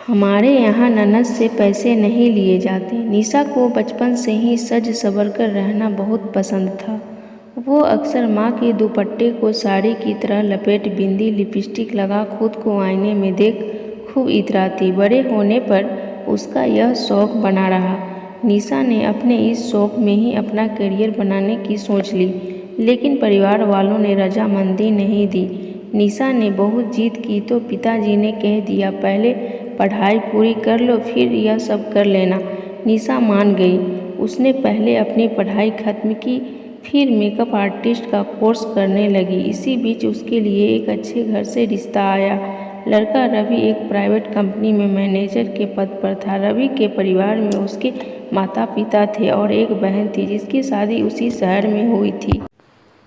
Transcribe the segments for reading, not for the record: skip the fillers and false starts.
हमारे यहाँ ननद से पैसे नहीं लिए जाते। निशा को बचपन से ही सज संवर कर रहना बहुत पसंद था। वो अक्सर माँ के दुपट्टे को साड़ी की तरह लपेट बिंदी लिपस्टिक लगा खुद को आईने में देख खूब इतराती। बड़े होने पर उसका यह शौक़ बना रहा। निशा ने अपने इस शौक़ में ही अपना करियर बनाने की सोच ली, लेकिन परिवार वालों ने रजामंदी नहीं दी। निशा ने बहुत जिद की तो पिताजी ने कह दिया, पहले पढ़ाई पूरी कर लो, फिर यह सब कर लेना। निशा मान गई। उसने पहले अपनी पढ़ाई खत्म की, फिर मेकअप आर्टिस्ट का कोर्स करने लगी। इसी बीच उसके लिए एक अच्छे घर से रिश्ता आया। लड़का रवि एक प्राइवेट कंपनी में मैनेजर के पद पर था। रवि के परिवार में उसके माता पिता थे और एक बहन थी जिसकी शादी उसी शहर में हुई थी।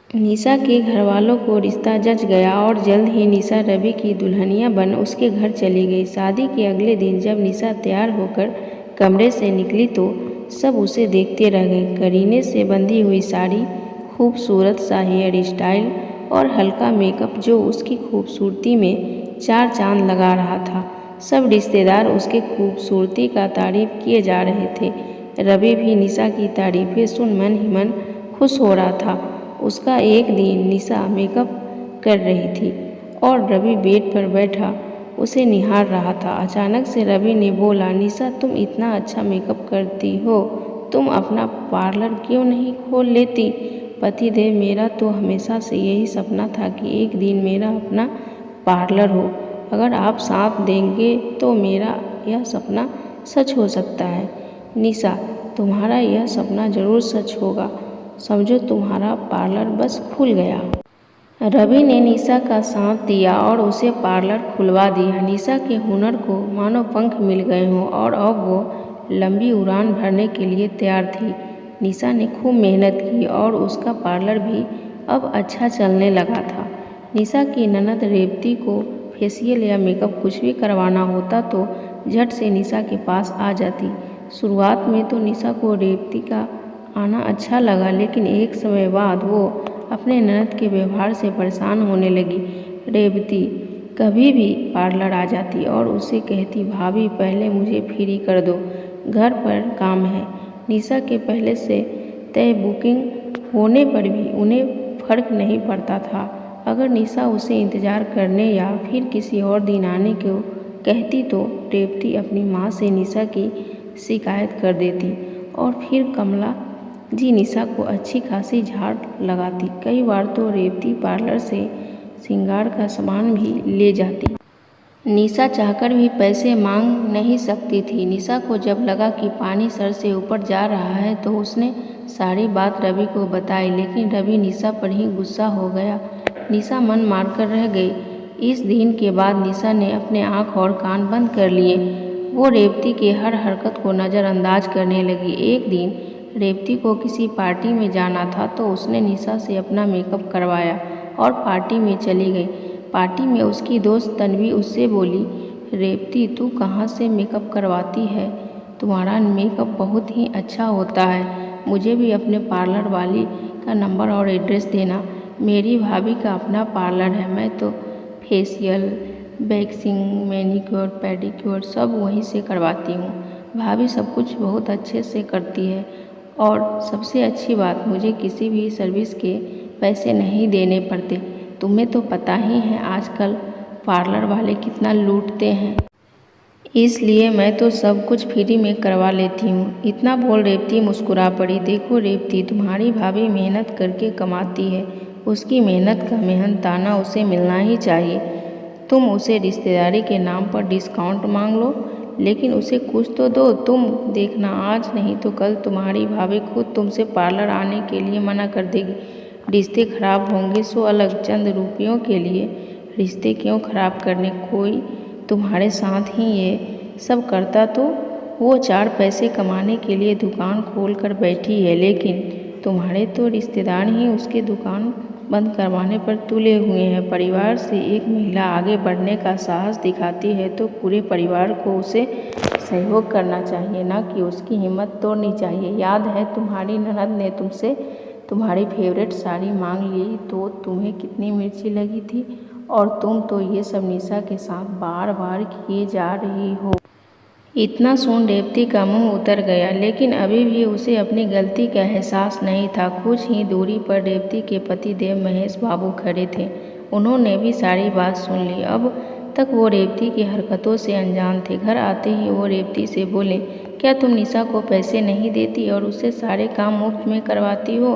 निशा के घर वालों को रिश्ता जच गया और जल्द ही निशा रवि की दुल्हनिया बन उसके घर चली गई। शादी के अगले दिन जब निशा तैयार होकर कमरे से निकली तो सब उसे देखते रह गए। करीने से बंधी हुई साड़ी, खूबसूरत सा हेयर स्टाइल और हल्का मेकअप जो उसकी खूबसूरती में चार चांद लगा रहा था। सब रिश्तेदार उसके खूबसूरती का तारीफ किए जा रहे थे। रवि भी निशा की तारीफें सुन मन ही मन खुश हो रहा था। उसका एक दिन निशा मेकअप कर रही थी और रवि बेड पर बैठा उसे निहार रहा था। अचानक से रवि ने बोला, निशा तुम इतना अच्छा मेकअप करती हो, तुम अपना पार्लर क्यों नहीं खोल लेती? पतिदेव, मेरा तो हमेशा से यही सपना था कि एक दिन मेरा अपना पार्लर हो। अगर आप साथ देंगे तो मेरा यह सपना सच हो सकता है। निशा, तुम्हारा यह सपना जरूर सच होगा। समझो तुम्हारा पार्लर बस खुल गया। रवि ने निशा का साथ दिया और उसे पार्लर खुलवा दिया। निशा के हुनर को मानो पंख मिल गए हों और अब वो लंबी उड़ान भरने के लिए तैयार थी। निशा ने खूब मेहनत की और उसका पार्लर भी अब अच्छा चलने लगा था। निशा की ननद रेवती को फेशियल या मेकअप कुछ भी करवाना होता तो झट से निशा के पास आ जाती। शुरुआत में तो निशा को रेवती का आना अच्छा लगा, लेकिन एक समय बाद वो अपने ननद के व्यवहार से परेशान होने लगी। रेवती कभी भी पार्लर आ जाती और उसे कहती, भाभी पहले मुझे फ्री कर दो, घर पर काम है। निशा के पहले से तय बुकिंग होने पर भी उन्हें फर्क नहीं पड़ता था। अगर निशा उसे इंतज़ार करने या फिर किसी और दिन आने को कहती तो रेवती अपनी माँ से निशा की शिकायत कर देती और फिर कमला जी निशा को अच्छी खासी झाड़ लगाती। कई बार तो रेवती पार्लर से श्रृंगार का सामान भी ले जाती। निशा चाहकर भी पैसे मांग नहीं सकती थी। निशा को जब लगा कि पानी सर से ऊपर जा रहा है तो उसने सारी बात रवि को बताई, लेकिन रवि निशा पर ही गुस्सा हो गया। निशा मन मारकर रह गई। इस दिन के बाद निशा ने अपने आँख और कान बंद कर लिए। वो रेवती के हर हरकत को नज़रअंदाज करने लगी। एक दिन रेवती को किसी पार्टी में जाना था तो उसने निशा से अपना मेकअप करवाया और पार्टी में चली गई। पार्टी में उसकी दोस्त तन्वी उससे बोली, रेवती तू कहाँ से मेकअप करवाती है? तुम्हारा मेकअप बहुत ही अच्छा होता है। मुझे भी अपने पार्लर वाली का नंबर और एड्रेस देना। मेरी भाभी का अपना पार्लर है। मैं तो फेशियल, वैक्सिंग, मैनीक्योर, पेडिक्योर सब वहीं से करवाती हूँ। भाभी सब कुछ बहुत अच्छे से करती है और सबसे अच्छी बात, मुझे किसी भी सर्विस के पैसे नहीं देने पड़ते। तुम्हें तो पता ही है आजकल पार्लर वाले कितना लूटते हैं, इसलिए मैं तो सब कुछ फ्री में करवा लेती हूँ। इतना बोल रेवती मुस्कुरा पड़ी। देखो रेवती, तुम्हारी भाभी मेहनत करके कमाती है, उसकी मेहनत का मेहनताना उसे मिलना ही चाहिए। तुम उसे रिश्तेदारी के नाम पर डिस्काउंट मांग लो, लेकिन उसे कुछ तो दो। तुम देखना, आज नहीं तो कल तुम्हारी भाभी खुद तुमसे पार्लर आने के लिए मना कर देगी। रिश्ते खराब होंगे सो अलग, चंद रुपयों के लिए रिश्ते क्यों खराब करने? कोई तुम्हारे साथ ही ये सब करता तो वो चार पैसे कमाने के लिए दुकान खोल कर बैठी है, लेकिन तुम्हारे तो रिश्तेदार ही उसके दुकान बंद करवाने पर तुले हुए हैं। परिवार से एक महिला आगे बढ़ने का साहस दिखाती है तो पूरे परिवार को उसे सहयोग करना चाहिए, ना कि उसकी हिम्मत तोड़नी चाहिए। याद है तुम्हारी ननद ने तुमसे तुम्हारी फेवरेट साड़ी मांग ली तो तुम्हें कितनी मिर्ची लगी थी, और तुम तो ये सब निशा के साथ बार बार किए जा रही हो। इतना सुन रेवती का मुंह उतर गया, लेकिन अभी भी उसे अपनी गलती का एहसास नहीं था। कुछ ही दूरी पर रेवती के पतिदेव महेश बाबू खड़े थे। उन्होंने भी सारी बात सुन ली। अब तक वो रेवती की हरकतों से अनजान थे। घर आते ही वो रेवती से बोले, क्या तुम निशा को पैसे नहीं देती और उससे सारे काम मुफ्त में करवाती हो?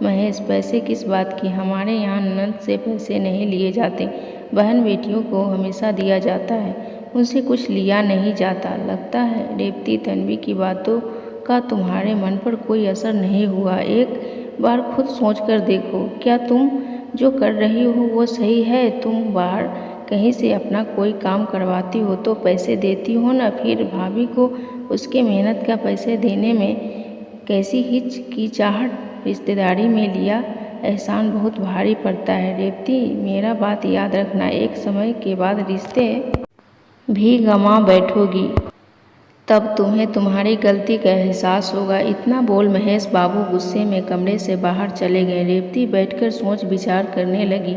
महेश, पैसे किस बात की? हमारे यहाँ ननद से पैसे नहीं लिए जाते। बहन बेटियों को हमेशा दिया जाता है, उनसे कुछ लिया नहीं जाता। लगता है रेवती, तन्वी की बातों का तुम्हारे मन पर कोई असर नहीं हुआ। एक बार खुद सोच कर देखो, क्या तुम जो कर रही हो वो सही है? तुम बाहर कहीं से अपना कोई काम करवाती हो तो पैसे देती हो ना, फिर भाभी को उसके मेहनत का पैसे देने में कैसी हिचकिचाहट? रिश्तेदारी में लिया एहसान बहुत भारी पड़ता है रेवती, मेरा बात याद रखना। एक समय के बाद रिश्ते भी गंवा बैठोगी, तब तुम्हें तुम्हारी गलती का एहसास होगा। इतना बोल महेश बाबू गुस्से में कमरे से बाहर चले गए। रेवती बैठकर सोच विचार करने लगी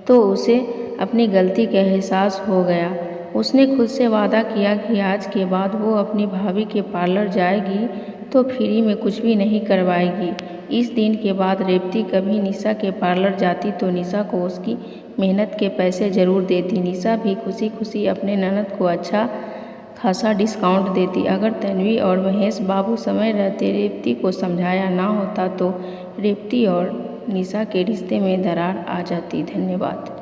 तो उसे अपनी गलती का एहसास हो गया। उसने खुद से वादा किया कि आज के बाद वो अपनी भाभी के पार्लर जाएगी तो फ्री में कुछ भी नहीं करवाएगी। इस दिन के बाद रेवती कभी निशा के पार्लर जाती तो निशा को उसकी मेहनत के पैसे ज़रूर देती। निशा भी खुशी खुशी अपने ननद को अच्छा खासा डिस्काउंट देती। अगर तन्वी और महेश बाबू समय रहते रेवती को समझाया ना होता तो रेवती और निशा के रिश्ते में दरार आ जाती। धन्यवाद।